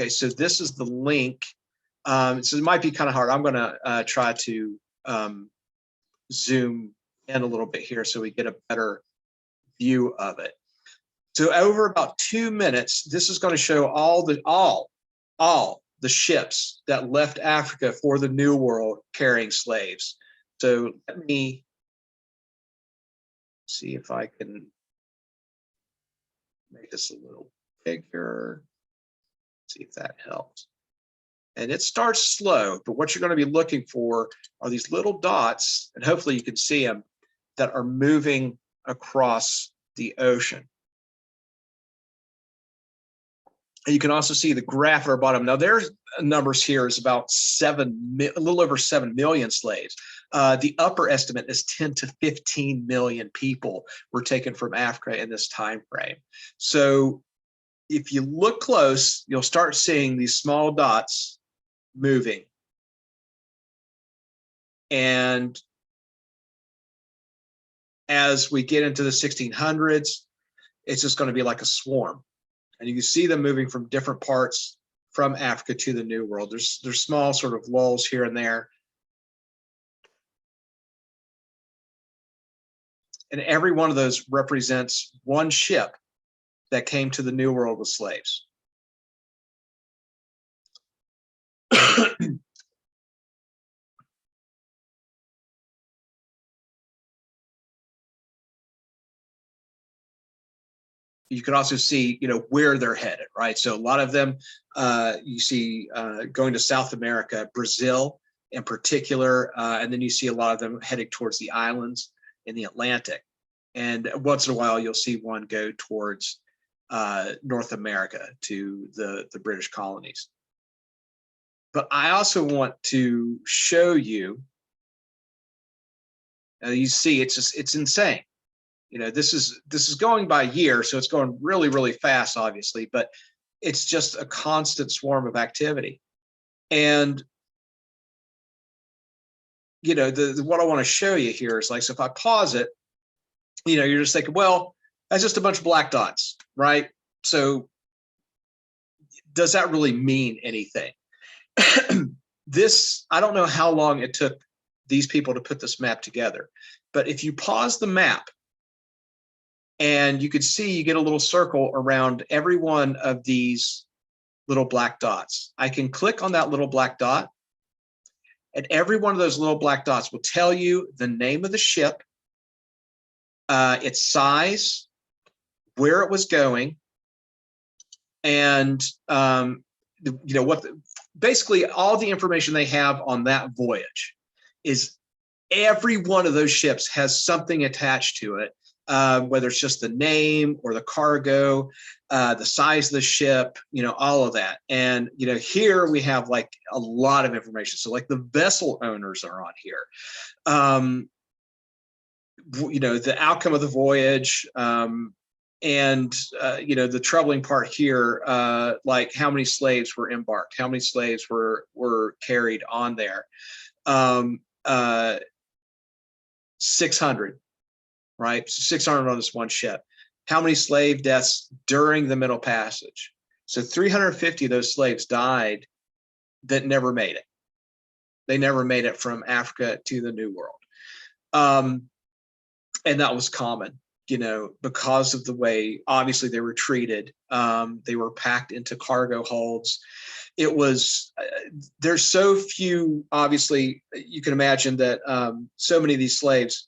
Okay, so this is the link. So it might be kind of hard. I'm going to try to zoom in a little bit here so we get a better view of it. So over about 2 minutes, this is going to show all the ships that left Africa for the New World carrying slaves. So let me see if I can make this a little bigger. See if that helps. And it starts slow, but what you're going to be looking for are these little dots, and hopefully you can see them, that are moving across the ocean. And you can also see the graph at our bottom. Now there's numbers here is about a little over 7 million slaves. The upper estimate is 10 to 15 million people were taken from Africa in this time frame. So if you look close, you'll start seeing these small dots moving. And as we get into the 1600s, it's just going to be like a swarm. And you can see them moving from different parts from Africa to the New World. There's small sort of lulls here and there. And every one of those represents one ship that came to the New World with slaves. You can also see, where they're headed, right? So a lot of them, you see going to South America, Brazil in particular, and then you see a lot of them heading towards the islands in the Atlantic. And once in a while, you'll see one go towards North America to the British colonies. But I also want to show you, you see, it's insane. This is going by year, so it's going really, really fast, obviously, but it's just a constant swarm of activity. And, what I want to show you here is like, so if I pause it, you're just thinking, well, that's just a bunch of black dots, right? So does that really mean anything? I don't know how long it took these people to put this map together, but if you pause the map, and you could see you get a little circle around every one of these little black dots. I can click on that little black dot, and every one of those little black dots will tell you the name of the ship, its size, where it was going, and basically all the information they have on that voyage. Is every one of those ships has something attached to it. Whether it's just the name or the cargo, the size of the ship, all of that. And, here we have like a lot of information. So like the vessel owners are on here. The outcome of the voyage, and, the troubling part here, like how many slaves were embarked, how many slaves were carried on there. 600. Right? So 600 on this one ship. How many slave deaths during the Middle Passage? So 350 of those slaves died that never made it. They never made it from Africa to the New World. And that was common, because of the way, obviously, they were treated. They were packed into cargo holds. It was, there's so few, obviously, you can imagine that so many of these slaves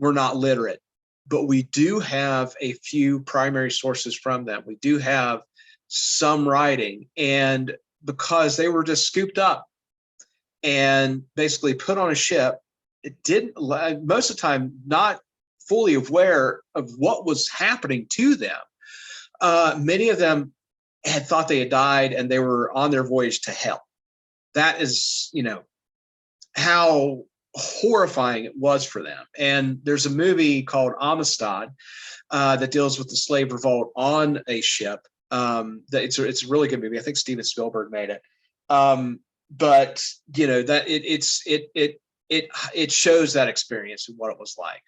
were not literate, but we do have a few primary sources from them. We do have some writing, and because they were just scooped up and basically put on a ship, it didn't, most of the time, not fully aware of what was happening to them. Many of them had thought they had died and they were on their voyage to hell. That is, how horrifying it was for them. And there's a movie called Amistad that deals with the slave revolt on a ship. It's a really good movie. I think Steven Spielberg made it. But that it shows that experience and what it was like.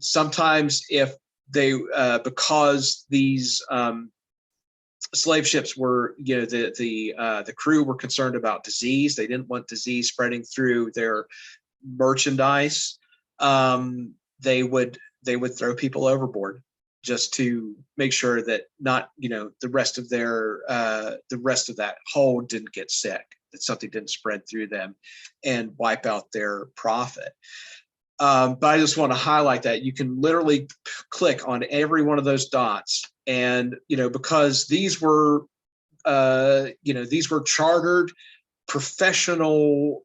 Sometimes if they because these slave ships were, the crew were concerned about disease. They didn't want disease spreading through their merchandise. They would throw people overboard just to make sure that not, the rest of that hold didn't get sick, that something didn't spread through them and wipe out their profit. But I just want to highlight that you can literally click on every one of those dots, and because these were chartered professional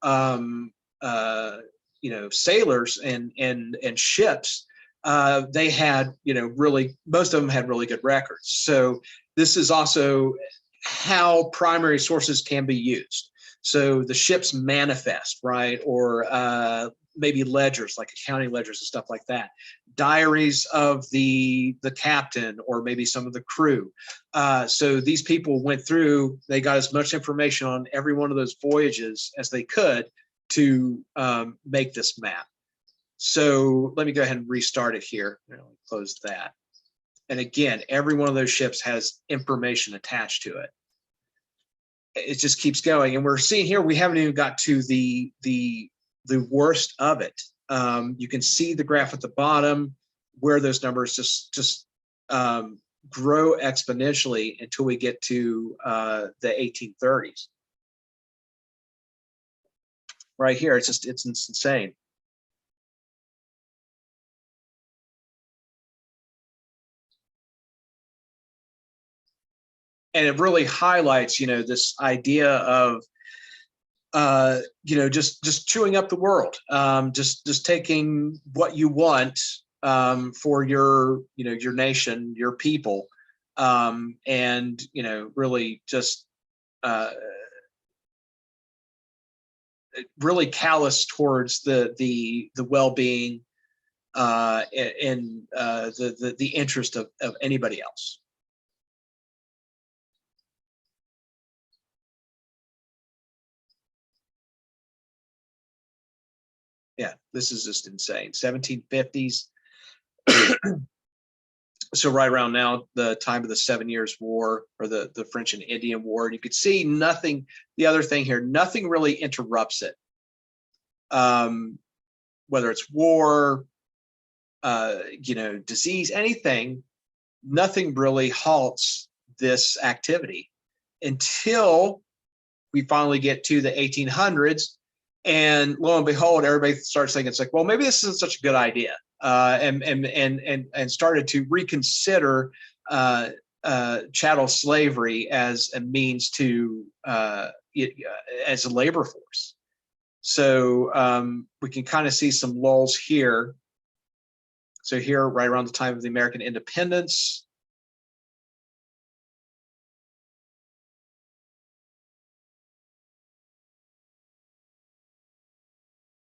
sailors and ships. They had most of them had really good records. So this is also how primary sources can be used. So the ship's manifest, right, or maybe ledgers, like accounting ledgers and stuff like that, diaries of the captain or maybe some of the crew. So these people went through, they got as much information on every one of those voyages as they could to make this map. So let me go ahead and restart it here. I'll close that. And again, every one of those ships has information attached to it. It just keeps going. And we're seeing here, we haven't even got to the worst of it. You can see the graph at the bottom where those numbers just grow exponentially until we get to the 1830s. Right here, it's insane. And it really highlights, this idea of just chewing up the world, just taking what you want for your nation, your people, and really just really callous towards the well-being and the interest of anybody else. Yeah, this is just insane. 1750s. So right around now, the time of the 7 Years' War, or the French and Indian War, and you could see nothing. The other thing here, nothing really interrupts it. Whether it's war, disease, anything, nothing really halts this activity until we finally get to the 1800s. And lo and behold, everybody starts thinking, it's like, well, maybe this isn't such a good idea, and started to reconsider chattel slavery as a means to as a labor force. So we can kind of see some lulls here. So here, right around the time of the American independence,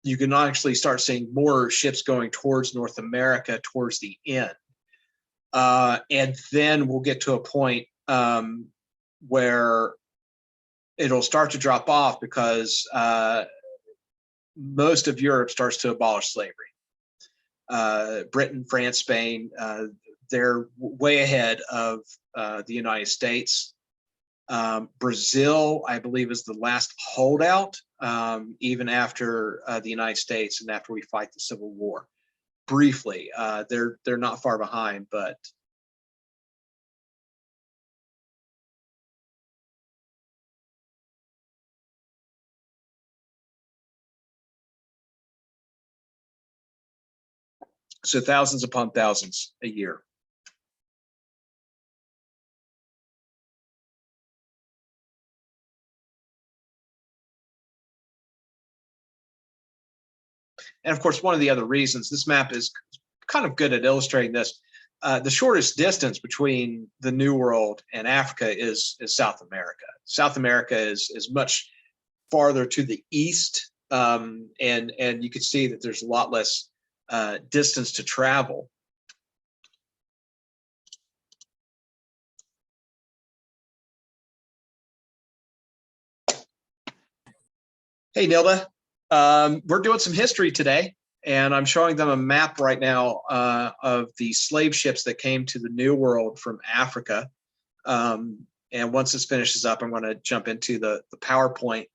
you can actually start seeing more ships going towards North America towards the end. And then we'll get to a point where it'll start to drop off because most of Europe starts to abolish slavery. Britain, France, Spain, they're way ahead of the United States. Brazil, I believe, is the last holdout, even after the United States and after we fight the Civil War. Briefly, they're not far behind, but so thousands upon thousands a year. And of course, one of the other reasons this map is kind of good at illustrating this, the shortest distance between the New World and Africa is South America. South America is much farther to the east, and you can see that there's a lot less distance to travel. Hey, Nilda. We're doing some history today, and I'm showing them a map right now of the slave ships that came to the New World from Africa. And once this finishes up, I'm going to jump into the PowerPoint,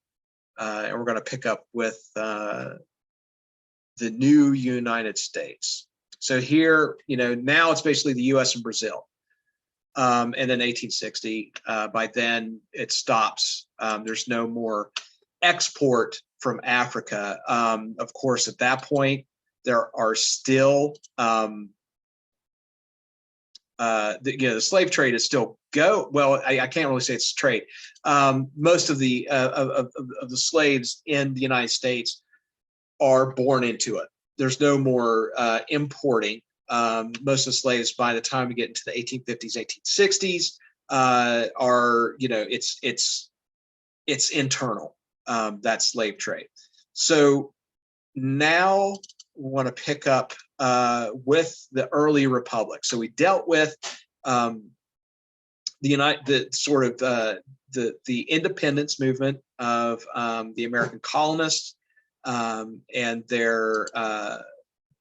and we're going to pick up with the new United States. So here, now it's basically the U.S. and Brazil. And then 1860, by then it stops. There's no more export from Africa. Of course, at that point, there are still, the slave trade is still I can't really say it's trade. Most of the slaves in the United States are born into it. There's no more importing. Most of the slaves, by the time we get into the 1850s, 1860s, are, it's internal, that slave trade. So now we want to pick up with the early republic. So we dealt with the independence movement of the American colonists, and their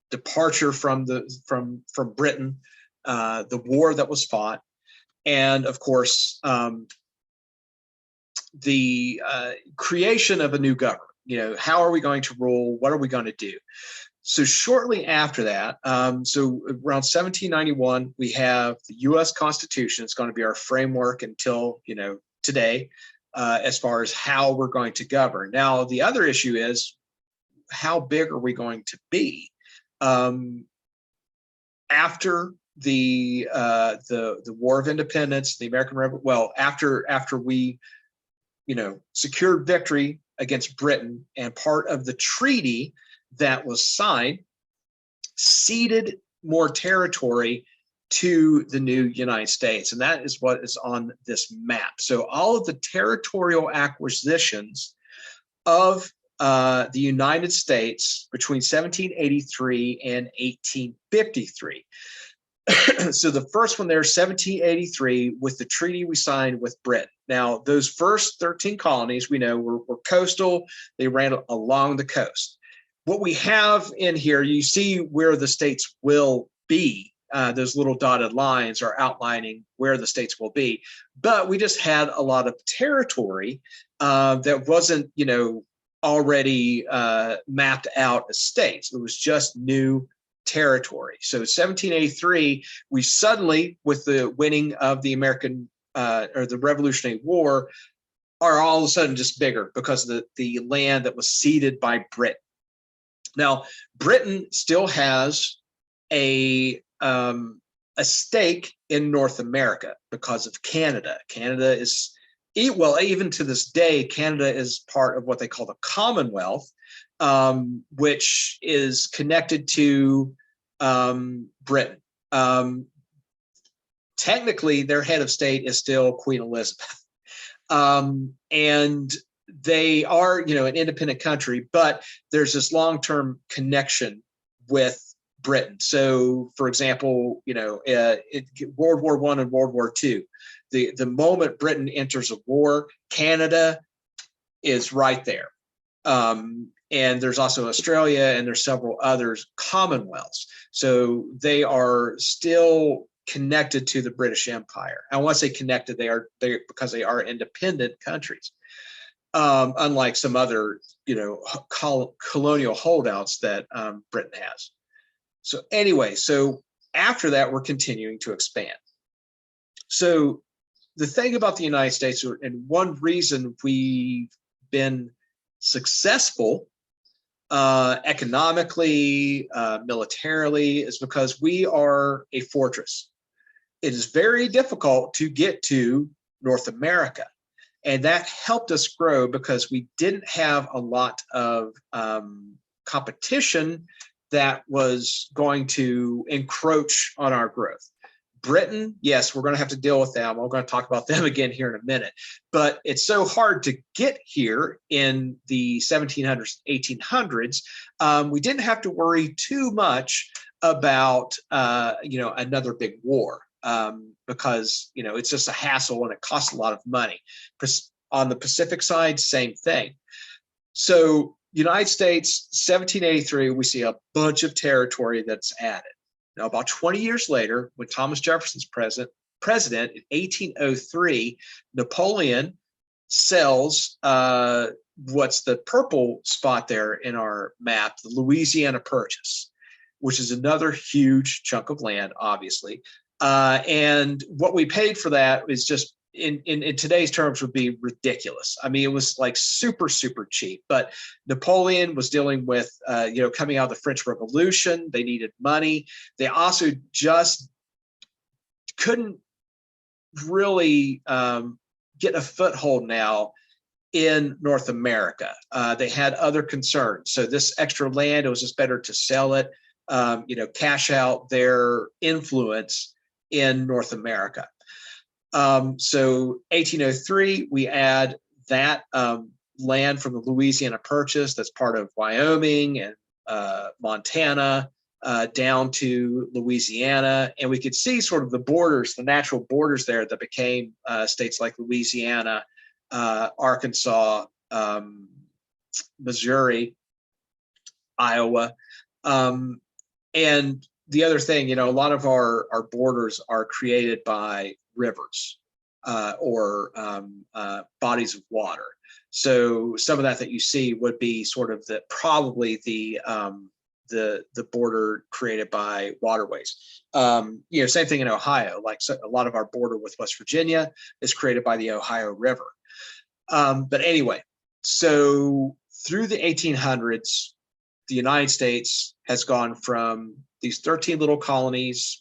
departure from Britain, the war that was fought, and of course the creation of a new government. How are we going to rule? What are we going to do? So shortly after that, so around 1791, we have the U.S. Constitution. It's going to be our framework until today, as far as how we're going to govern. Now, the other issue is, how big are we going to be? After the War of Independence, the American Revolution. Well, after we secured victory against Britain, and part of the treaty that was signed ceded more territory to the new United States, and that is what is on this map. So all of the territorial acquisitions of the United States between 1783 and 1853. So the first one there, 1783, with the treaty we signed with Britain. Now, those first 13 colonies we know were coastal. They ran along the coast. What we have in here, you see where the states will be. Those little dotted lines are outlining where the states will be. But we just had a lot of territory that wasn't, already mapped out as states. It was just new territory. So 1783, we suddenly, with the winning of the American or the Revolutionary War, are all of a sudden just bigger because of the land that was ceded by Britain. Now, Britain still has a stake in North America because of Canada. Canada is, well, even to this day, Canada is part of what they call the Commonwealth, which is connected to Britain. Technically, their head of state is still Queen Elizabeth. And they are, an independent country, but there's this long-term connection with Britain. So, for example, World War I and World War II, the moment Britain enters a war, Canada is right there. And there's also Australia, and there's several others, Commonwealths. So they are still connected to the British Empire. And when I say connected, they are because they are independent countries. Unlike some other, colonial holdouts that Britain has. So anyway, so after that, we're continuing to expand. So the thing about the United States, and one reason we've been successful economically, militarily, is because we are a fortress. It is very difficult to get to North America. And that helped us grow because we didn't have a lot of competition that was going to encroach on our growth. Britain, yes, we're going to have to deal with them. We're going to talk about them again here in a minute. But it's so hard to get here in the 1700s, 1800s. We didn't have to worry too much about, another big war. Because it's just a hassle and it costs a lot of money. On the Pacific side, same thing. So United States, 1783, we see a bunch of territory that's added. Now, about 20 years later, when Thomas Jefferson's president, president in 1803, Napoleon sells what's the purple spot there in our map, the Louisiana Purchase, which is another huge chunk of land, obviously. And what we paid for that is just in today's terms would be ridiculous. I mean, it was like super, super cheap. But Napoleon was dealing with, coming out of the French Revolution. They needed money. They also just couldn't really get a foothold now in North America. They had other concerns. So this extra land, it was just better to sell it, cash out their influence in North America. So 1803, we add that land from the Louisiana Purchase, that's part of Wyoming and Montana, down to Louisiana. And we could see sort of the borders, the natural borders there that became states like Louisiana, Arkansas, Missouri, Iowa. And the other thing, a lot of our borders are created by rivers or bodies of water. So some of that you see would be sort of probably the border created by waterways. Same thing in Ohio. Like a lot of our border with West Virginia is created by the Ohio River. But anyway, so through the 1800s, the United States has gone from these 13 little colonies,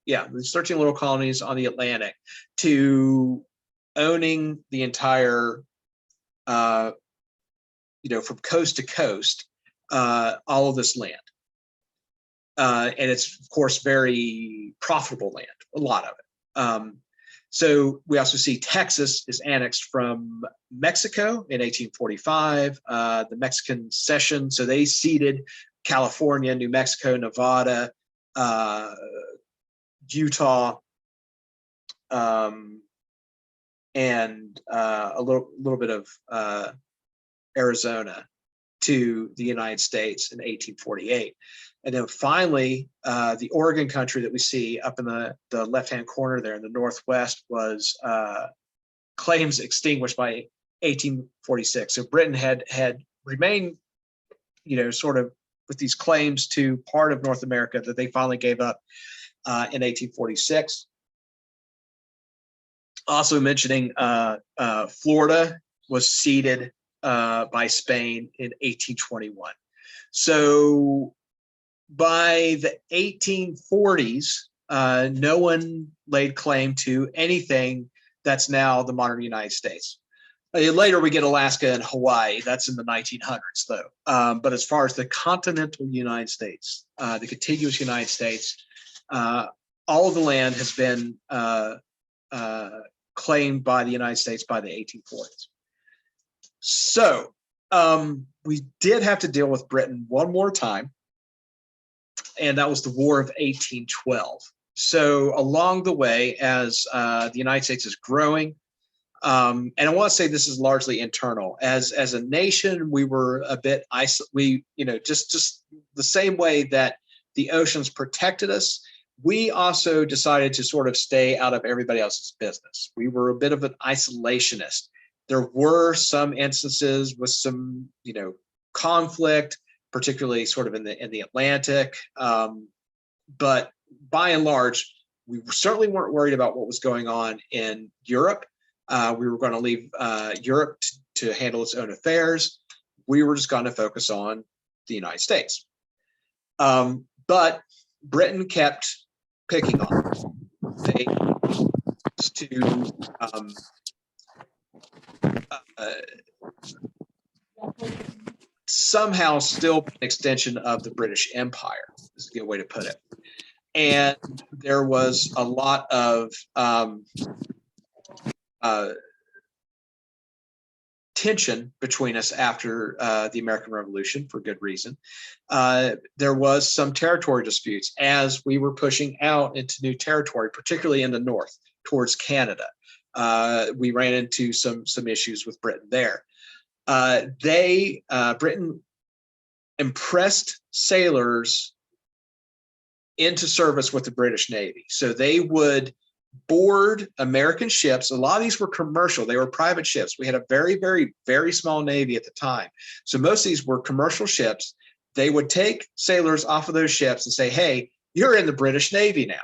these 13 little colonies on the Atlantic, to owning the entire, from coast to coast, all of this land. And it's, of course, very profitable land, a lot of it. So we also see Texas is annexed from Mexico in 1845, the Mexican Secession. So they ceded California, New Mexico, Nevada, Utah, and a little bit of Arizona to the United States in 1848. And then finally, the Oregon country that we see up in the left-hand corner there in the Northwest was claims extinguished by 1846. So Britain had remained, sort of with these claims to part of North America that they finally gave up in 1846. Also mentioning Florida was ceded by Spain in 1821. So by the 1840s, no one laid claim to anything that's now the modern United States. Later, we get Alaska and Hawaii. That's in the 1900s, though. But as far as the continental United States, the contiguous United States, all of the land has been claimed by the United States by the 1840s. So we did have to deal with Britain one more time, and that was the War of 1812. So along the way, as the United States is growing, and I want to say this is largely internal. As a nation, we were a bit isolated. Just the same way that the oceans protected us, we also decided to sort of stay out of everybody else's business. We were a bit of an isolationist. There were some instances with some, conflict, particularly sort of in the Atlantic. But by and large, we certainly weren't worried about what was going on in Europe. We were going to leave Europe to handle its own affairs. We were just going to focus on the United States. But Britain kept picking on us. They to somehow still an extension of the British Empire, is a good way to put it. And there was a lot of tension between us after the American Revolution, for good reason. There was some territory disputes as we were pushing out into new territory, particularly in the north towards Canada. We ran into some issues with Britain there. Britain impressed sailors into service with the British Navy. So they would board American ships. A lot of these were commercial. They were private ships. We had a very, very, very small Navy at the time. So most of these were commercial ships. They would take sailors off of those ships and say, hey, you're in the British Navy now.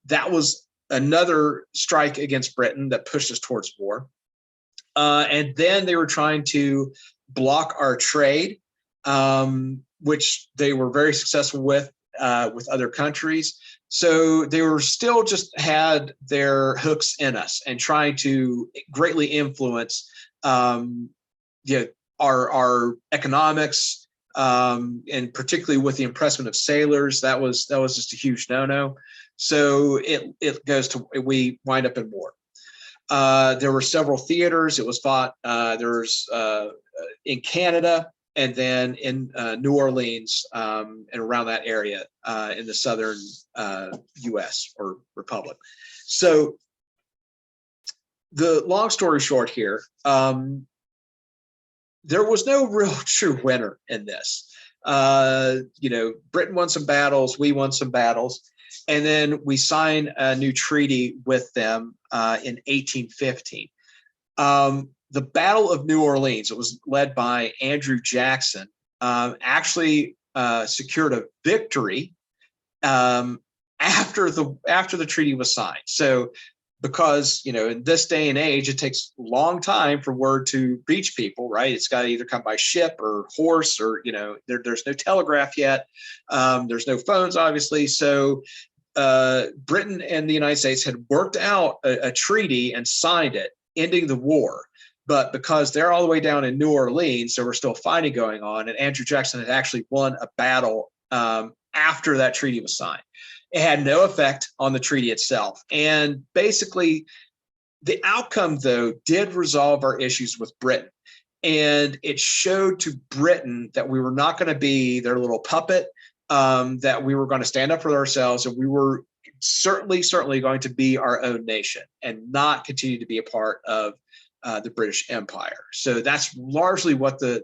That was another strike against Britain that pushed us towards war. And then they were trying to block our trade, which they were very successful with other countries. So they were still just had their hooks in us and trying to greatly influence our economics, and particularly with the impressment of sailors. That was just a huge no-no. So it goes to, we wind up in war. There were several theaters. It was fought. There's in Canada, and then in New Orleans, and around that area in the southern U.S. or Republic. So the long story short here, there was no real true winner in this. Britain won some battles, we won some battles, and then we signed a new treaty with them in 1815. The Battle of New Orleans, it was led by Andrew Jackson, actually secured a victory after the treaty was signed. So because, in this day and age, it takes a long time for word to reach people, right? It's got to either come by ship or horse, or, there's no telegraph yet. There's no phones, obviously. So Britain and the United States had worked out a treaty and signed it, ending the war. But because they're all the way down in New Orleans, there were still fighting going on, and Andrew Jackson had actually won a battle after that treaty was signed. It had no effect on the treaty itself. And basically, the outcome, though, did resolve our issues with Britain. And it showed to Britain that we were not going to be their little puppet, that we were going to stand up for ourselves, and we were certainly going to be our own nation and not continue to be a part of the British Empire. So that's largely what the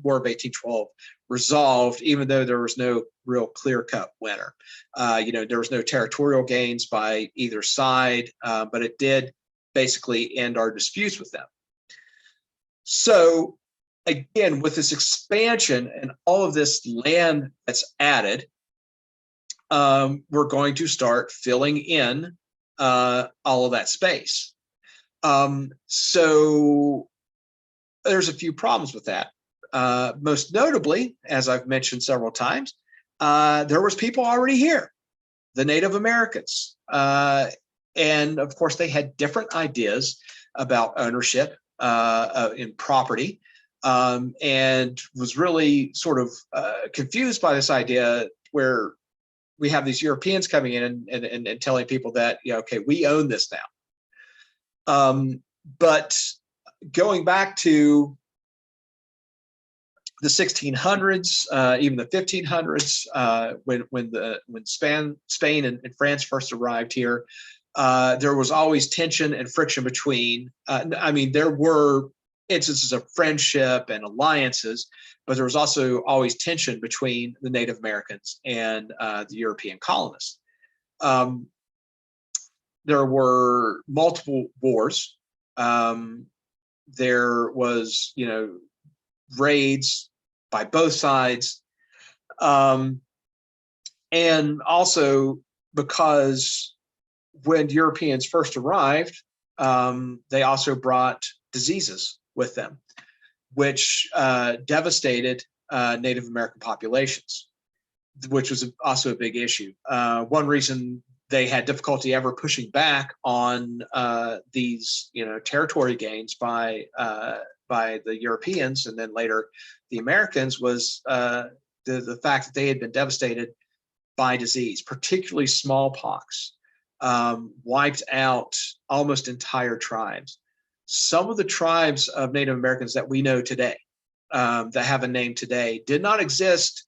War of 1812 resolved, even though there was no real clear-cut winner. There was no territorial gains by either side, but it did basically end our disputes with them. So again, with this expansion and all of this land that's added, we're going to start filling in all of that space. So there's a few problems with that. Most notably, as I've mentioned several times, there was people already here, the Native Americans. And of course, they had different ideas about ownership in property, and was really sort of confused by this idea where we have these Europeans coming in and telling people that, okay, we own this now. But going back to the 1600s, even the 1500s, when Spain and France first arrived here, there was always tension and friction between. There were instances of friendship and alliances, but there was also always tension between the Native Americans and the European colonists. There were multiple wars. There was, raids by both sides. And also because when Europeans first arrived, they also brought diseases with them, which devastated Native American populations, which was also a big issue. One reason they had difficulty ever pushing back on these, territory gains by the Europeans and then later the Americans was the fact that they had been devastated by disease, particularly smallpox, wiped out almost entire tribes. Some of the tribes of Native Americans that we know today, that have a name today, did not exist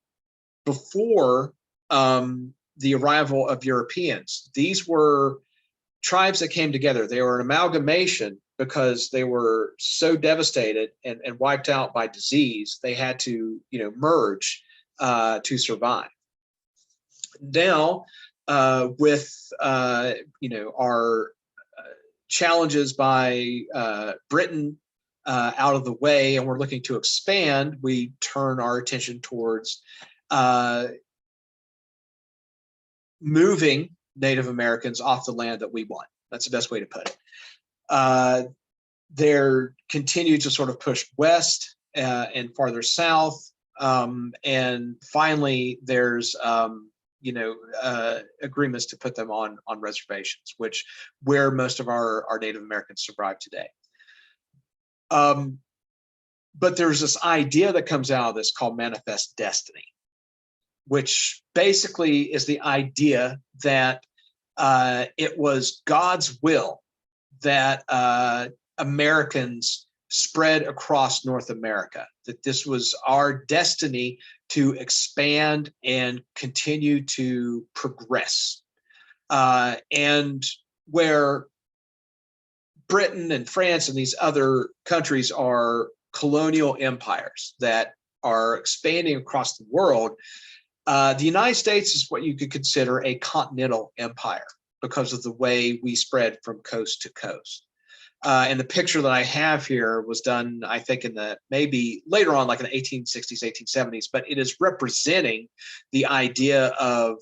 before the arrival of Europeans. These were tribes that came together. They were an amalgamation because they were so devastated and wiped out by disease. They had to, merge to survive. Now, with our challenges by Britain out of the way, and we're looking to expand, we turn our attention towards moving Native Americans off the land that we want. That's the best way to put it. They're continued to sort of push west and farther south. And finally, there's agreements to put them on reservations, where most of our Native Americans survive today. But there's this idea that comes out of this called manifest destiny, which basically is the idea that it was God's will that Americans spread across North America, that this was our destiny to expand and continue to progress. And where Britain and France and these other countries are colonial empires that are expanding across the world, the United States is what you could consider a continental empire because of the way we spread from coast to coast. And the picture that I have here was done, I think, in the maybe later on, like in the 1860s, 1870s, but it is representing the idea of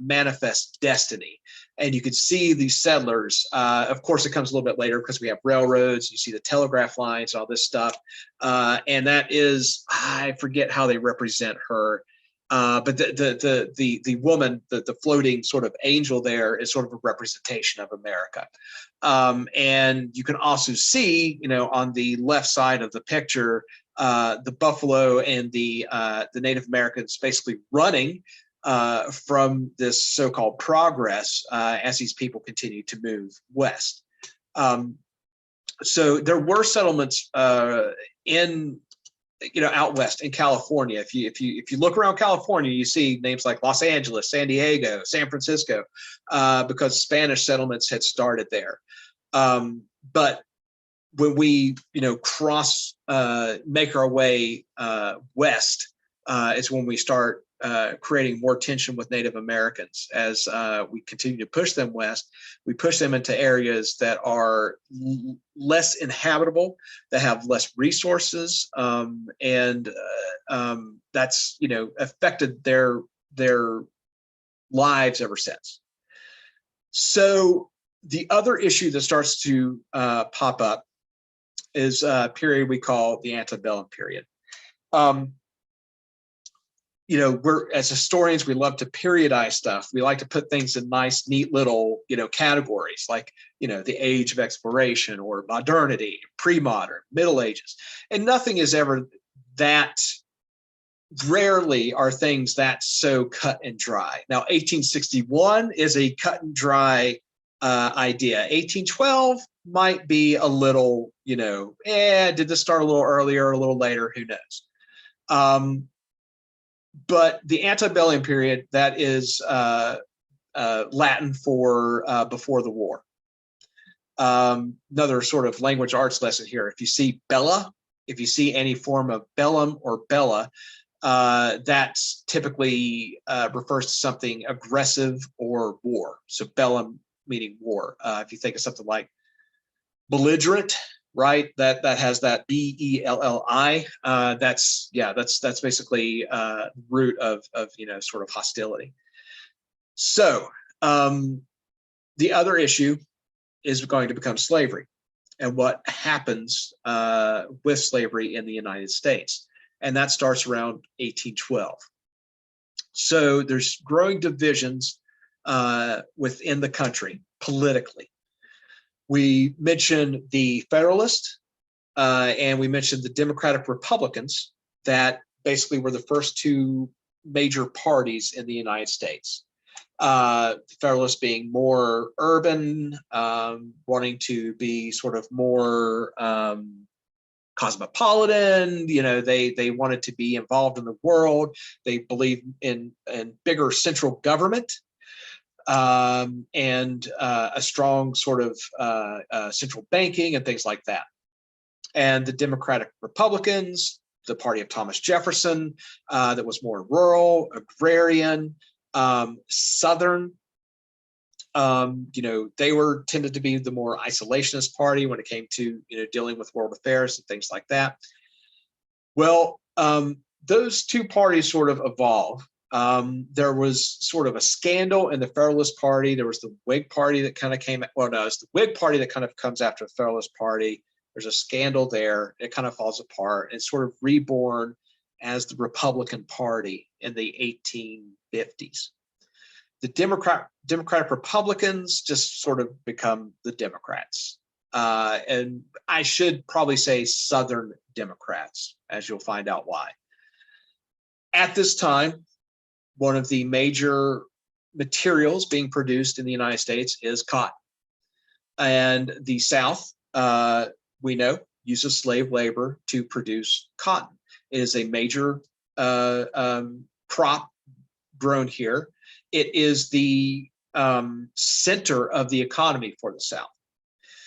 manifest destiny. And you could see these settlers. Of course, it comes a little bit later because we have railroads. You see the telegraph lines, all this stuff. And that is, I forget how they represent her. But the woman, the floating sort of angel there is sort of a representation of America. And you can also see, on the left side of the picture, the buffalo and the Native Americans basically running from this so-called progress as these people continue to move west. So there were settlements in out west in California. If you look around California, you see names like Los Angeles, San Diego, San Francisco, because Spanish settlements had started there. But when we cross, make our way west, it's when we start creating more tension with Native Americans. As we continue to push them west, we push them into areas that are less inhabitable, that have less resources, and that's affected their lives ever since. So the other issue that starts to pop up is a period we call the Antebellum Period. We're, as historians, we love to periodize stuff. We like to put things in nice, neat little, categories, like, the age of exploration or modernity, pre-modern, Middle Ages. And nothing is ever that, rarely are things that so cut and dry. Now, 1861 is a cut and dry idea. 1812 might be a little, did this start a little earlier or a little later? Who knows? But the Antebellum period, that is Latin for before the war. Another sort of language arts lesson here. If you see bella, if you see any form of bellum or bella, that's typically refers to something aggressive or war. So bellum meaning war. If you think of something like belligerent, right? That has that B-E-L-L-I. That's basically root of sort of hostility. So the other issue is going to become slavery and what happens with slavery in the United States. And that starts around 1812. So there's growing divisions within the country politically. We mentioned the Federalists and we mentioned the Democratic Republicans that basically were the first two major parties in the United States. The Federalists being more urban, wanting to be sort of more cosmopolitan. They wanted to be involved in the world. They believed in bigger central government. And a strong sort of central banking and things like that. And the Democratic Republicans, the party of Thomas Jefferson, that was more rural, agrarian, Southern, They were tended to be the more isolationist party when it came to, dealing with world affairs and things like that. Well, those two parties sort of evolve. There was sort of a scandal in the Federalist Party. There was the Whig Party that kind of came. Well, no, it's the Whig Party that kind of comes after the Federalist Party. There's a scandal there. It kind of falls apart. It's sort of reborn as the Republican Party in the 1850s. The Democratic Republicans just sort of become the Democrats. And I should probably say Southern Democrats, as you'll find out why. At this time, one of the major materials being produced in the United States is cotton. And the South, we know, uses slave labor to produce cotton. It is a major crop grown here. It is the center of the economy for the South.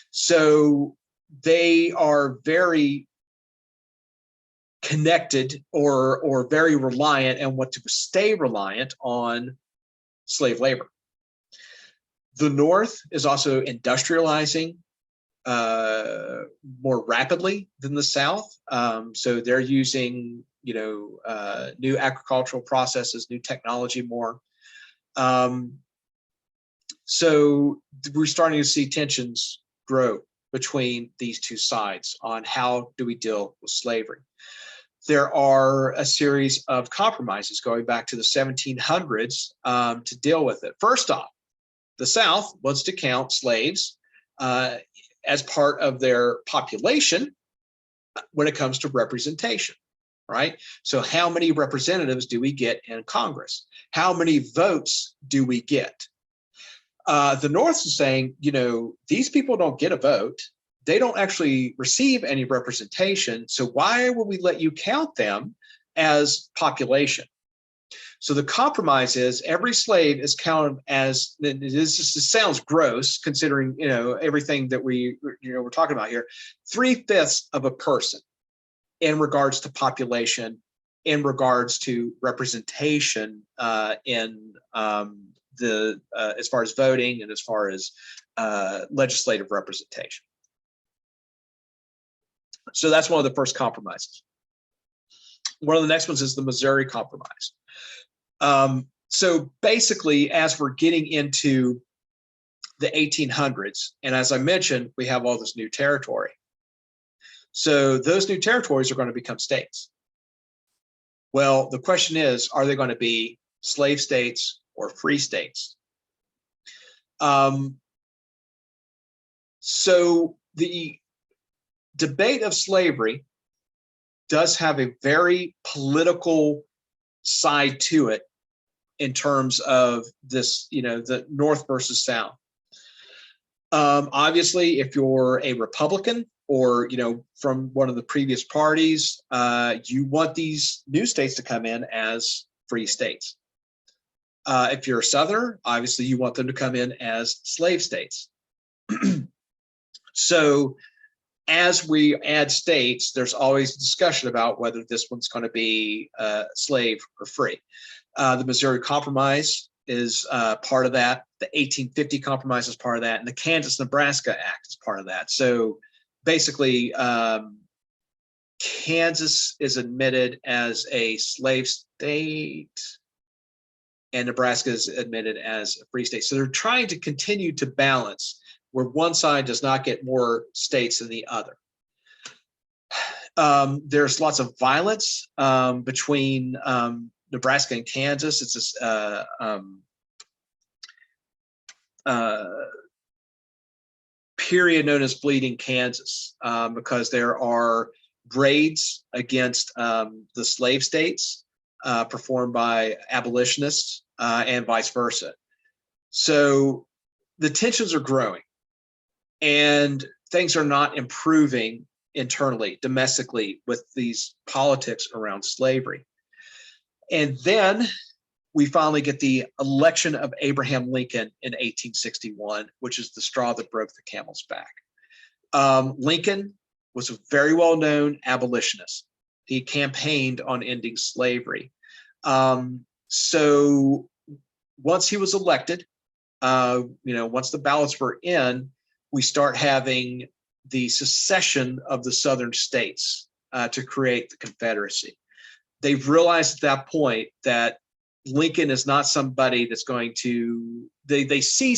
So they are very connected or very reliant and want to stay reliant on slave labor. The North is also industrializing more rapidly than the South. So they're using, new agricultural processes, new technology more. So we're starting to see tensions grow between these two sides on how do we deal with slavery. There are a series of compromises going back to the 1700s to deal with it. First off, the South wants to count slaves as part of their population when it comes to representation, right? So how many representatives do we get in Congress? How many votes do we get? The North is saying, these people don't get a vote. They don't actually receive any representation. So why would we let you count them as population? So the compromise is every slave is counted as, it sounds gross considering, everything that we're talking about here, 3/5 of a person in regards to population, in regards to representation in as far as voting and as far as legislative representation. So that's one of the first compromises. One of the next ones is the Missouri Compromise. So basically, as we're getting into the 1800s, and as I mentioned, we have all this new territory. So those new territories are going to become states. Well, the question is, are they going to be slave states or free states? So the debate of slavery does have a very political side to it in terms of this, the North versus South. Obviously, if you're a Republican or, from one of the previous parties, you want these new states to come in as free states. If you're a Southerner, obviously you want them to come in as slave states. So as we add states, there's always a discussion about whether this one's going to be slave or free. The Missouri Compromise is part of that. The 1850 Compromise is part of that. And the Kansas-Nebraska Act is part of that. So basically, Kansas is admitted as a slave state and Nebraska is admitted as a free state. So they're trying to continue to balance where one side does not get more states than the other. There's lots of violence between Nebraska and Kansas. It's this period known as Bleeding Kansas because there are raids against the slave states performed by abolitionists and vice versa. So the tensions are growing and things are not improving internally, domestically, with these politics around slavery. And then we finally get the election of Abraham Lincoln in 1861, which is the straw that broke the camel's back. Lincoln was a very well-known abolitionist. He campaigned on ending slavery. So once he was elected, once the ballots were in, we start having the secession of the southern states to create the Confederacy. They've realized at that point that Lincoln is not somebody that's going to, they see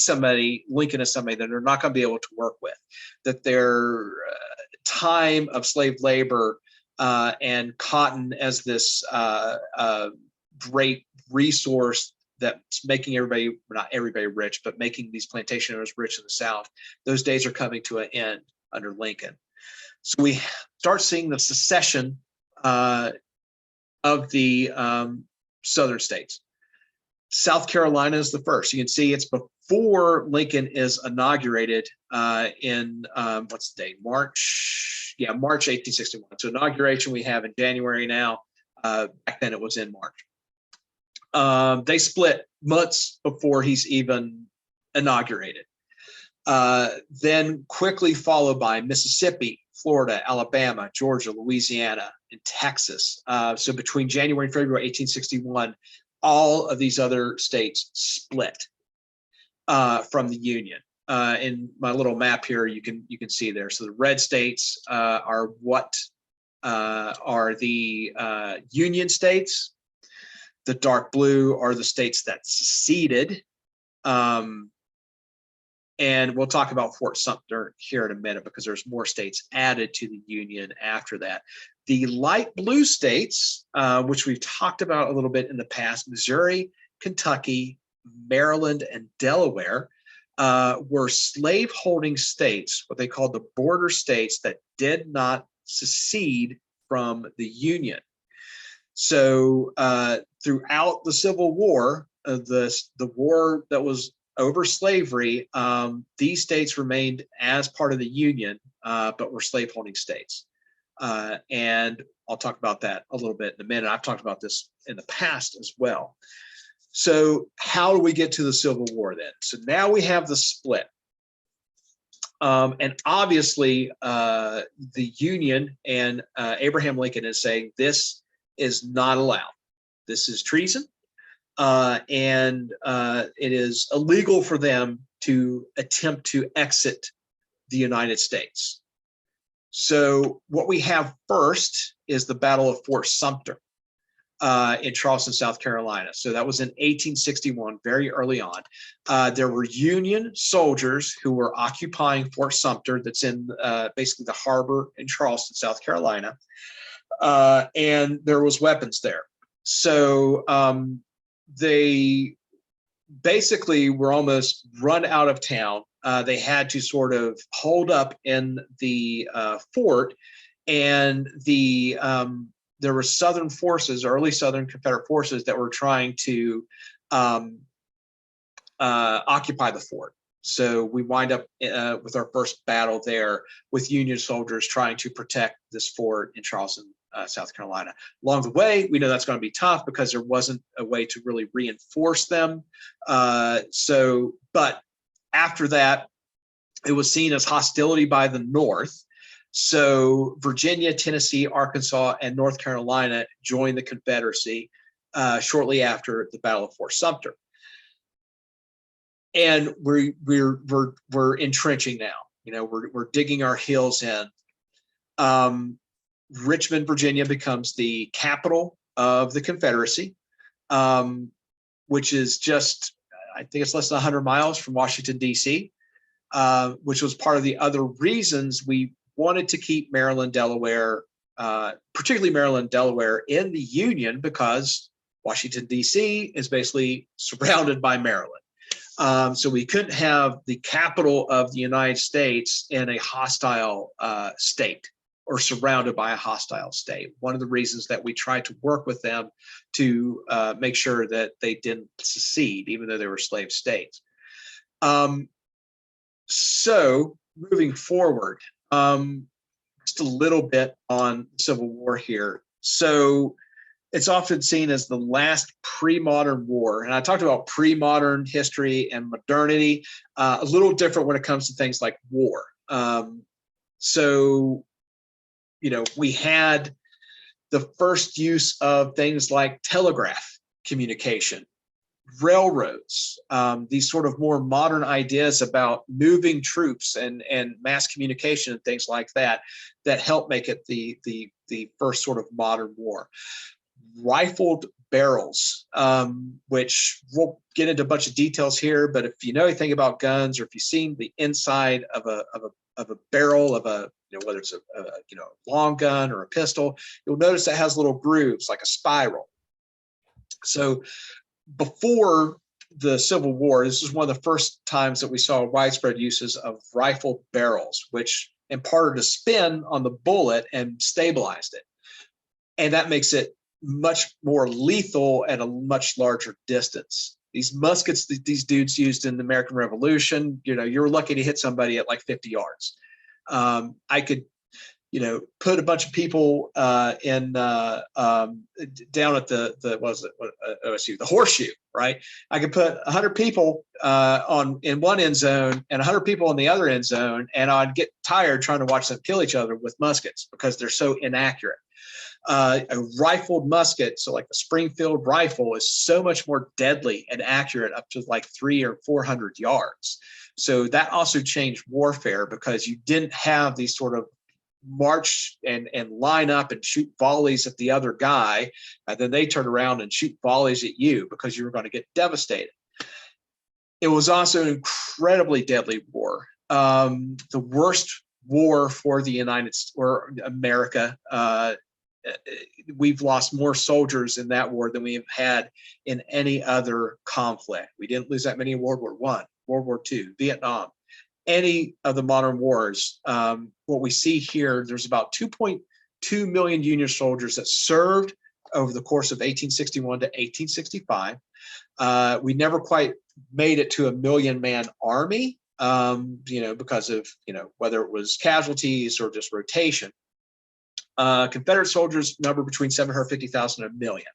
Lincoln as somebody that they're not going to be able to work with, that their time of slave labor and cotton as this great resource that's making everybody, not everybody rich, but making these plantation owners rich in the South, those days are coming to an end under Lincoln. So we start seeing the secession of the southern states. South Carolina is the first. You can see it's before Lincoln is inaugurated in what's the date? March 1861. So inauguration we have in January now. Back then it was in March. They split months before he's even inaugurated. Then quickly followed by Mississippi, Florida, Alabama, Georgia, Louisiana, and Texas. So between January and February 1861, all of these other states split from the Union. In my little map here, you can see there. So the red states are what are the Union states. The dark blue are the states that seceded. And we'll talk about Fort Sumter here in a minute because there's more states added to the Union after that. The light blue states, which we've talked about a little bit in the past, Missouri, Kentucky, Maryland, and Delaware, were slave-holding states, what they called the border states that did not secede from the Union. So throughout the Civil War, the war that was over slavery, these states remained as part of the Union, but were slave-holding states. And I'll talk about that a little bit in a minute. I've talked about this in the past as well. So how do we get to the Civil War then? So now we have the split. And obviously, the Union and Abraham Lincoln is saying this is not allowed. This is treason. And it is illegal for them to attempt to exit the United States. So what we have first is the Battle of Fort Sumter in Charleston, South Carolina. So that was in 1861, very early on. There were Union soldiers who were occupying Fort Sumter that's in basically the harbor in Charleston, South Carolina. And there was weapons there. So they basically were almost run out of town. They had to sort of hold up in the fort, and there were Southern forces, early Southern Confederate forces, that were trying to occupy the fort. So we wind up with our first battle there with Union soldiers trying to protect this fort in Charleston, South Carolina. Along the way, we know that's going to be tough because there wasn't a way to really reinforce them. But after that, it was seen as hostility by the North. So Virginia, Tennessee, Arkansas, and North Carolina joined the Confederacy shortly after the Battle of Fort Sumter. And we're entrenching now. You know, we're digging our heels in. Richmond, Virginia becomes the capital of the Confederacy, which is just, I think it's less than 100 miles from Washington, D.C., which was part of the other reasons we wanted to keep Maryland, Delaware, particularly Maryland, Delaware, in the Union, because Washington, D.C. is basically surrounded by Maryland. So we couldn't have the capital of the United States in a hostile state, or surrounded by a hostile state. One of the reasons that we tried to work with them to make sure that they didn't secede, even though they were slave states. So moving forward, just a little bit on the Civil War here. So it's often seen as the last pre-modern war. And I talked about pre-modern history and modernity, a little different when it comes to things like war. So, you know, we had the first use of things like telegraph communication railroads, these sort of more modern ideas about moving troops and mass communication and things like that, that help make it the first sort of modern war. Rifled barrels, which we'll get into a bunch of details here, but if you know anything about guns, or if you've seen the inside of a barrel of a, whether it's a long gun or a pistol, you'll notice it has little grooves like a spiral. So before the Civil War, this is one of the first times that we saw widespread uses of rifled barrels, which imparted a spin on the bullet and stabilized it. And that makes it much more lethal at a much larger distance. These muskets that these dudes used in the American Revolution, you're lucky to hit somebody at like 50 yards. I could, put a bunch of people down at the horseshoe, right? I could put 100 people in one end zone and 100 people in the other end zone, and I'd get tired trying to watch them kill each other with muskets because they're so inaccurate. A rifled musket, so like a Springfield rifle, is so much more deadly and accurate up to like 300 or 400 yards. So that also changed warfare, because you didn't have these sort of march and line up and shoot volleys at the other guy, and then they turn around and shoot volleys at you because you were going to get devastated. It was also an incredibly deadly war. The worst war for the United States or America. We've lost more soldiers in that war than we have had in any other conflict. We didn't lose that many in World War I, World War II, Vietnam, any of the modern wars. What we see here, there's about 2.2 million Union soldiers that served over the course of 1861 to 1865. We never quite made it to a 1 million man army, because of, whether it was casualties or just rotation. Confederate soldiers number between 750,000 and 1 million.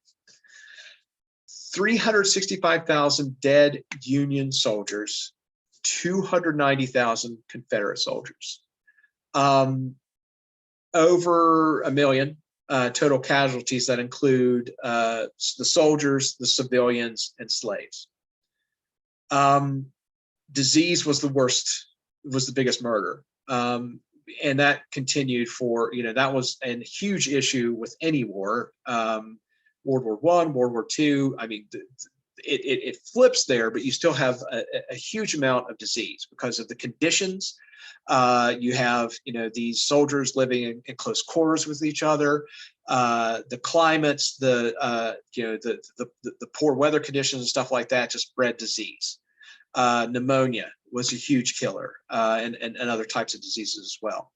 365,000 dead Union soldiers, 290,000 Confederate soldiers. Over 1 million total casualties that include the soldiers, the civilians, and slaves. Disease was the worst, was the biggest murder. And that continued for, that was a huge issue with any war. World War I, World War II. I mean, it flips there, but you still have a huge amount of disease because of the conditions. You have, these soldiers living in close quarters with each other. The climates, the poor weather conditions and stuff like that just bred disease. Pneumonia was a huge killer, and other types of diseases as well.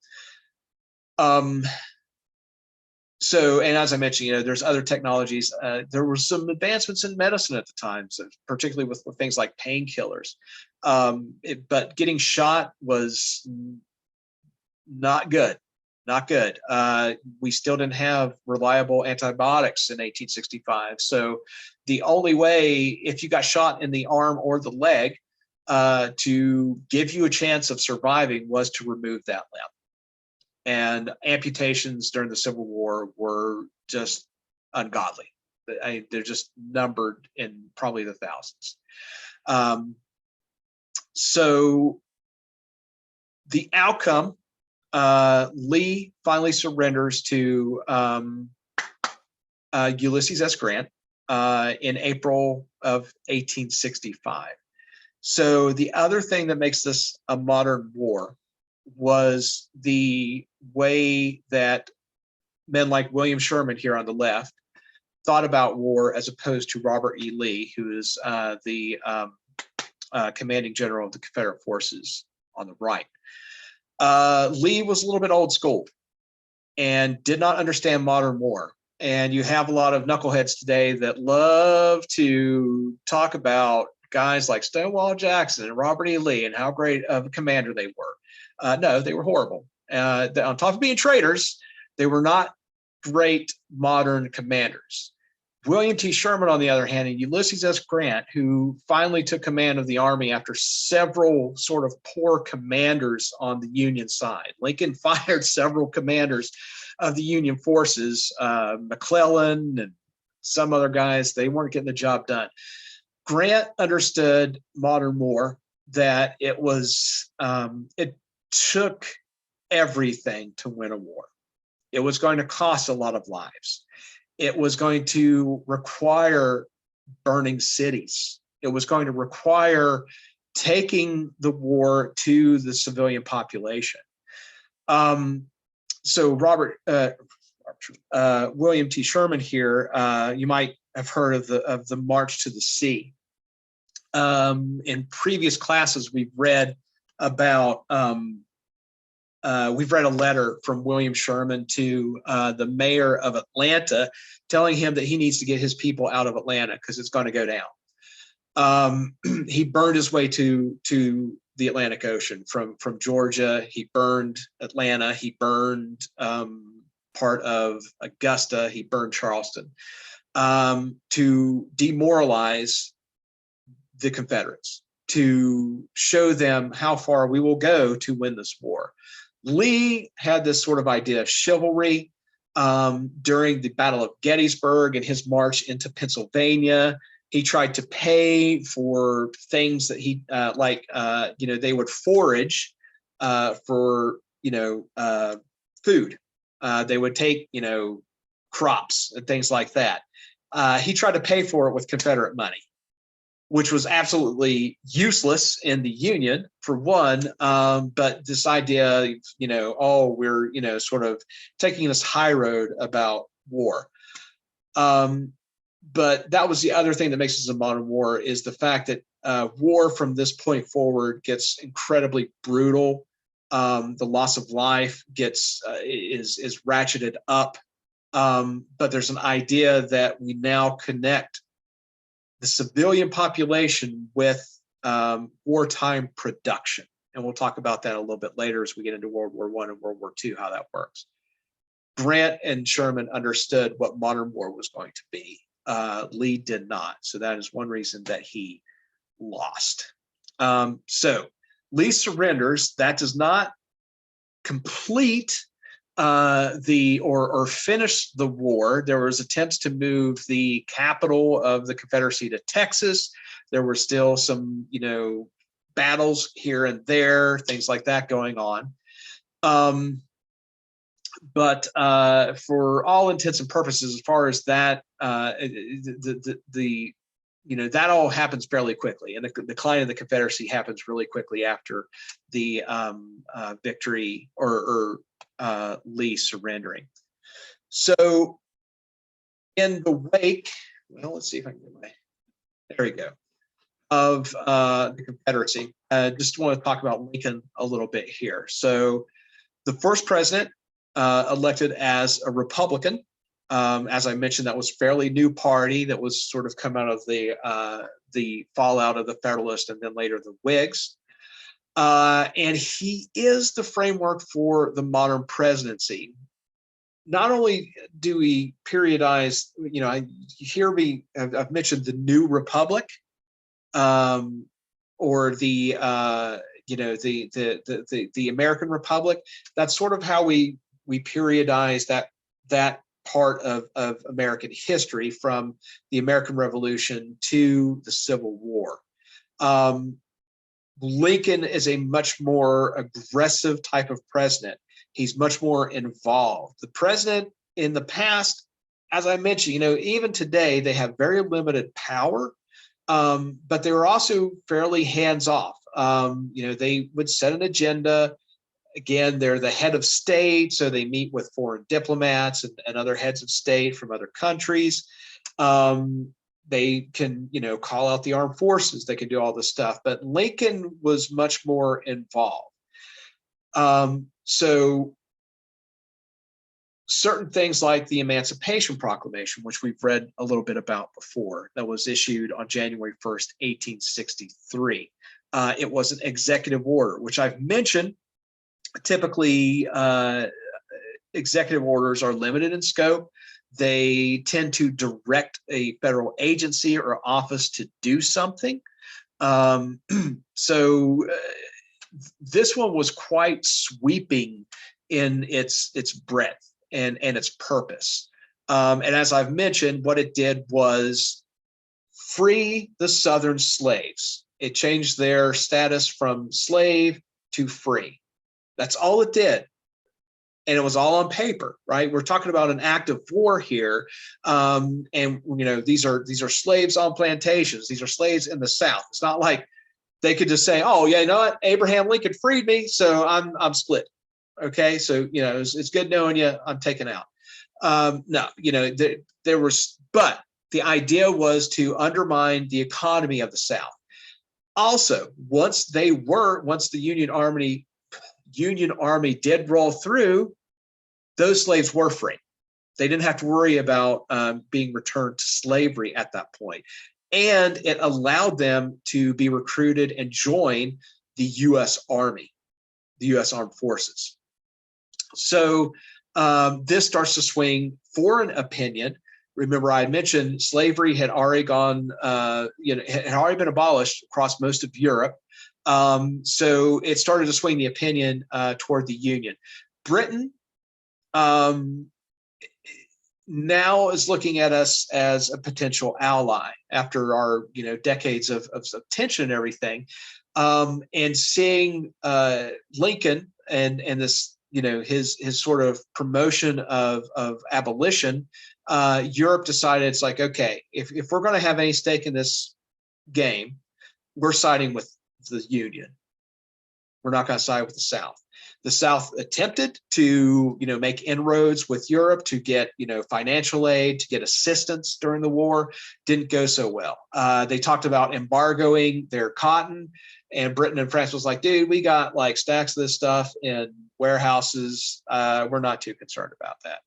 So, and as I mentioned, there's other technologies. There were some advancements in medicine at the time, so particularly with things like painkillers. But getting shot was not good. Not good. We still didn't have reliable antibiotics in 1865. So the only way, if you got shot in the arm or the leg, to give you a chance of surviving was to remove that limb. And amputations during the Civil War were just ungodly. They're just numbered in probably the thousands. So the outcome, Lee finally surrenders to Ulysses S. Grant in April of 1865. So the other thing that makes this a modern war was the way that men like William Sherman here on the left thought about war, as opposed to Robert E. Lee, who is the commanding general of the Confederate forces on the right. Lee was a little bit old school and did not understand modern war. And you have a lot of knuckleheads today that love to talk about guys like Stonewall Jackson and Robert E. Lee and how great of a commander they were. No, they were horrible. On top of being traitors, they were not great modern commanders. William T. Sherman, on the other hand, and Ulysses S. Grant, who finally took command of the Army after several sort of poor commanders on the Union side. Lincoln fired several commanders of the Union forces, McClellan and some other guys. They weren't getting the job done. Grant understood modern war, that it took everything to win a war. It was going to cost a lot of lives. It was going to require burning cities. It was going to require taking the war to the civilian population. So William T. Sherman here, you might have heard of the March to the Sea. In previous classes, we've read about we've read a letter from William Sherman to the mayor of Atlanta, telling him that he needs to get his people out of Atlanta because it's going to go down. He burned his way to the Atlantic Ocean from Georgia. He burned Atlanta. He burned part of Augusta. He burned Charleston to demoralize the Confederates, to show them how far we will go to win this war. Lee had this sort of idea of chivalry during the Battle of Gettysburg and his march into Pennsylvania. He tried to pay for things that he they would forage for food. They would take crops and things like that. He tried to pay for it with Confederate money, which was absolutely useless in the Union, for one. But this idea, we're, sort of taking this high road about war. But that was the other thing that makes this a modern war, is the fact that war from this point forward gets incredibly brutal. The loss of life is ratcheted up. But there's an idea that we now connect the civilian population with wartime production. And we'll talk about that a little bit later as we get into World War I and World War II, how that works. Grant and Sherman understood what modern war was going to be. Lee did not. So that is one reason that he lost. So Lee surrenders. That does not complete or finish the war. There was attempts to move the capital of the Confederacy to Texas. There were still some, battles here and there, things like that going on. But for all intents and purposes, as far as that, that all happens fairly quickly, and the decline of the Confederacy happens really quickly after the victory or Lee surrendering. So in the wake, well, let's see if I can get there we go, of the Confederacy, just want to talk about Lincoln a little bit here. So the first president elected as a Republican. As I mentioned, that was fairly new party that was sort of come out of the fallout of the Federalists and then later the Whigs. And he is the framework for the modern presidency. Not only do we periodize, I've mentioned the New Republic, or the American Republic. That's sort of how we periodize that part of American history, from the American Revolution to the Civil War. Lincoln is a much more aggressive type of president. He's much more involved. The president in the past, as I mentioned, even today, they have very limited power, but they were also fairly hands-off. They would set an agenda. Again, they're the head of state, so they meet with foreign diplomats and other heads of state from other countries. They can, call out the armed forces. They can do all this stuff. But Lincoln was much more involved. So certain things like the Emancipation Proclamation, which we've read a little bit about before, that was issued on January 1st, 1863. It was an executive order, which I've mentioned. Typically, executive orders are limited in scope. They tend to direct a federal agency or office to do something. So this one was quite sweeping in its breadth and its purpose. And as I've mentioned, what it did was free the Southern slaves. It changed their status from slave to free. That's all it did. And it was all on paper, right? We're talking about an act of war here, and these are slaves on plantations. These are slaves in the South. It's not like they could just say, "Oh, yeah, you know what? Abraham Lincoln freed me, so I'm split." Okay, so it's good knowing you. I'm taken out. No, there was, but the idea was to undermine the economy of the South. Also, once the Union Army did roll through, those slaves were free. They didn't have to worry about being returned to slavery at that point. And it allowed them to be recruited and join the U.S. Army, the U.S. Armed Forces. So this starts to swing foreign opinion. Remember, I mentioned slavery had already gone, had already been abolished across most of Europe. So it started to swing the opinion toward the Union. Britain now is looking at us as a potential ally after our decades of tension and everything, and seeing Lincoln and this his sort of promotion of abolition. Europe decided it's like, okay, if we're going to have any stake in this game, we're siding with the Union. We're not going to side with the South. The South attempted to, make inroads with Europe to get, financial aid, to get assistance during the war. Didn't go so well. They talked about embargoing their cotton, and Britain and France was like, dude, we got like stacks of this stuff in warehouses. We're not too concerned about that.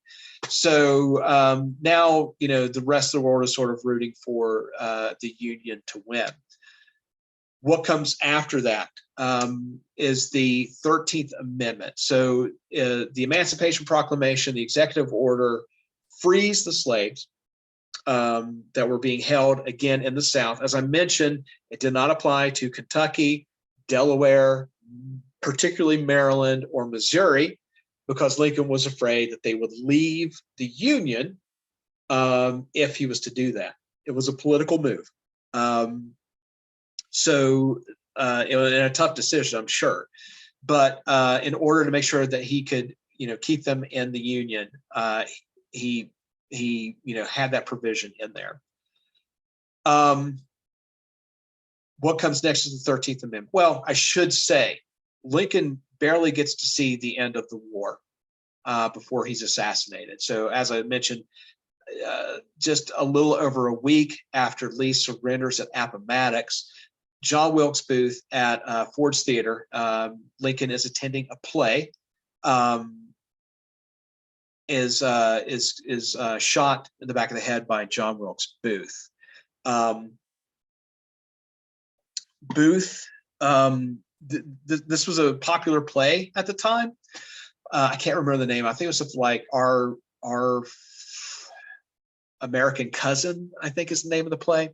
So now, the rest of the world is sort of rooting for the Union to win. What comes after that is the 13th Amendment. So the Emancipation Proclamation, the executive order, frees the slaves that were being held again in the South. As I mentioned, it did not apply to Kentucky, Delaware, particularly Maryland or Missouri, because Lincoln was afraid that they would leave the Union if he was to do that. It was a political move. So it was a tough decision, I'm sure, but in order to make sure that he could, keep them in the Union, he had that provision in there. What comes next is the 13th Amendment. Well, I should say Lincoln barely gets to see the end of the war before he's assassinated. So as I mentioned, just a little over a week after Lee surrenders at Appomattox, John Wilkes Booth at Ford's Theater, Lincoln is attending a play, is shot in the back of the head by John Wilkes Booth. Booth, this was a popular play at the time. I can't remember the name. I think it was something like Our American Cousin, I think is the name of the play.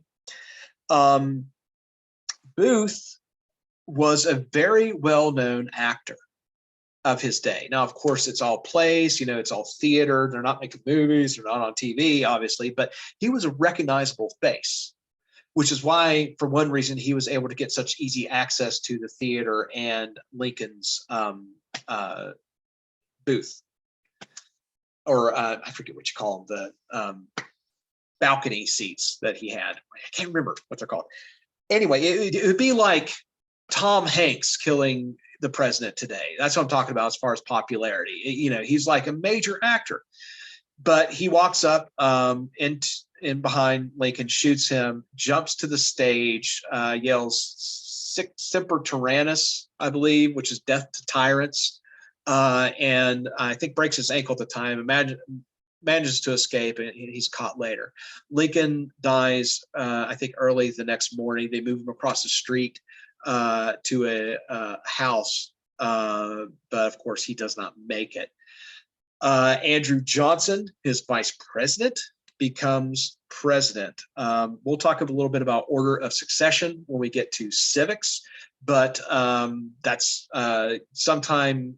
Booth was a very well-known actor of his day. Now, of course, it's all plays, it's all theater. They're not making movies. They're not on TV, obviously, but he was a recognizable face, which is why, for one reason, he was able to get such easy access to the theater and Lincoln's booth, or I forget what you call them, the balcony seats that he had. I can't remember what they're called. Anyway, it would be like Tom Hanks killing the president today. That's what I'm talking about as far as popularity. He's like a major actor, but he walks up in behind Lincoln, shoots him, jumps to the stage, yells Semper Tyrannis, I believe, which is death to tyrants, and I think breaks his ankle at the time. Manages to escape, and he's caught later. Lincoln dies, I think, early the next morning. They move him across the street to a house, but of course he does not make it. Andrew Johnson, his vice president, becomes president. We'll talk a little bit about order of succession when we get to civics, but that's sometime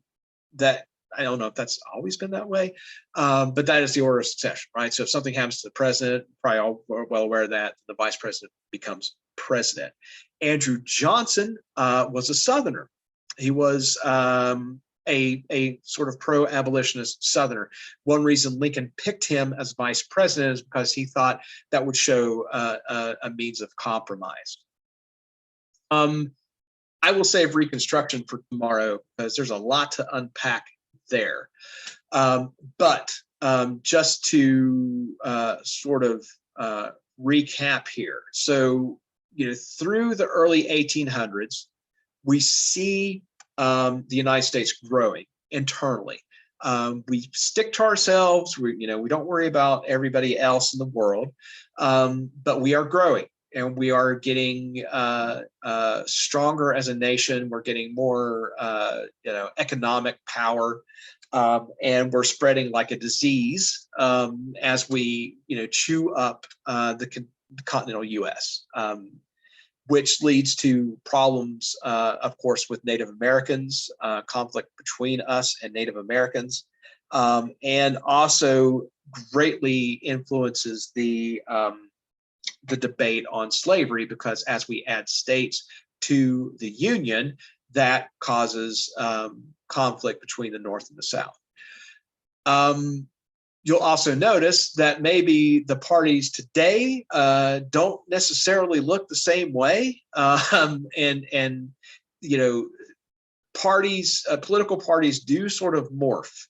that I don't know if that's always been that way, but that is the order of succession, right? So if something happens to the president, probably all well aware of that, the vice president becomes president. Andrew Johnson was a Southerner. He was a sort of pro-abolitionist Southerner. One reason Lincoln picked him as vice president is because he thought that would show a means of compromise. I will save Reconstruction for tomorrow because there's a lot to unpack there. But just to sort of recap here. So, through the early 1800s, we see the United States growing internally. We stick to ourselves. We don't worry about everybody else in the world, but we are growing. And we are getting stronger as a nation. We're getting more, economic power, and we're spreading like a disease as we, chew up the continental U.S., which leads to problems, of course, with Native Americans, conflict between us and Native Americans, and also greatly influences the debate on slavery, because as we add states to the Union, that causes conflict between the North and the South. You'll also notice that maybe the parties today don't necessarily look the same way, and parties, political parties do sort of morph.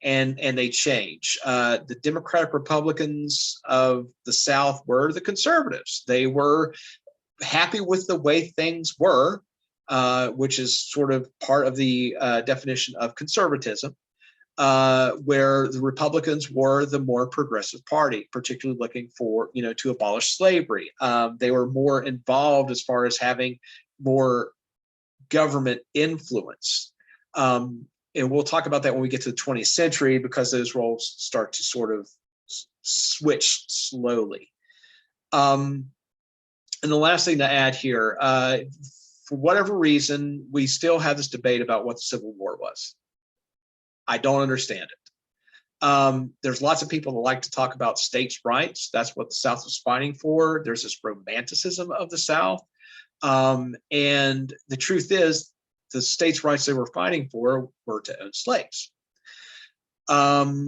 And they change. The Democratic Republicans of the South were the conservatives. They were happy with the way things were, which is sort of part of the definition of conservatism, where the Republicans were the more progressive party, particularly looking for, to abolish slavery. They were more involved as far as having more government influence. And we'll talk about that when we get to the 20th century, because those roles start to sort of switch slowly. And the last thing to add here, for whatever reason, we still have this debate about what the Civil War was. I don't understand it. There's lots of people that like to talk about states' rights. That's what the South was fighting for. There's this romanticism of the South. And the truth is, the states' rights they were fighting for were to own slaves. I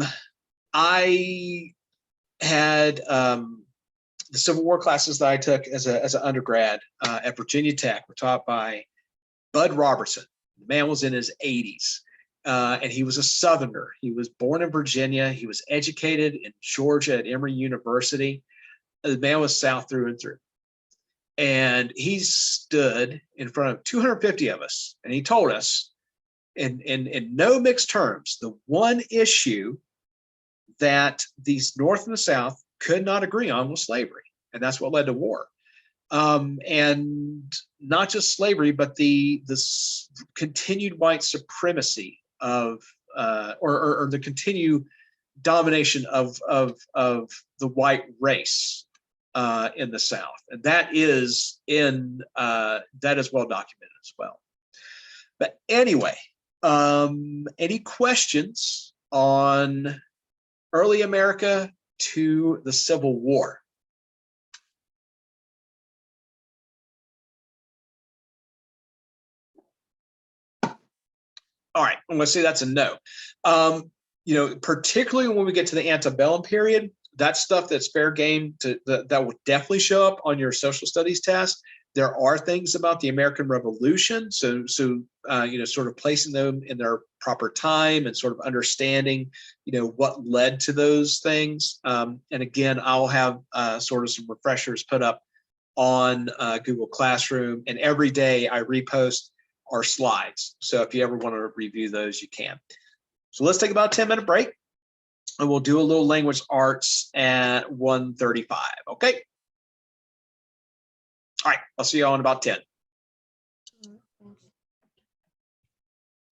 had the Civil War classes that I took as an undergrad at Virginia Tech were taught by Bud Robertson. The man was in his 80s, and he was a Southerner. He was born in Virginia. He was educated in Georgia at Emory University. The man was South through and through. And he stood in front of 250 of us, and he told us, in no mixed terms, the one issue that these North and the South could not agree on was slavery, and that's what led to war. And not just slavery, but this continued white supremacy of, or the continued domination of the white race in the South, and that is well documented as well. But anyway, any questions on early America to the Civil War? All right, I'm going to say that's a no. Particularly when we get to the Antebellum period, that's stuff that's fair game that will definitely show up on your social studies test. There are things about the American Revolution, so sort of placing them in their proper time and sort of understanding, what led to those things. And again, I'll have sort of some refreshers put up on Google Classroom, and every day I repost our slides. So if you ever want to review those, you can. So let's take about a 10-minute break, and we'll do a little language arts at 1:35. Okay. All right, I'll see you all in about 10.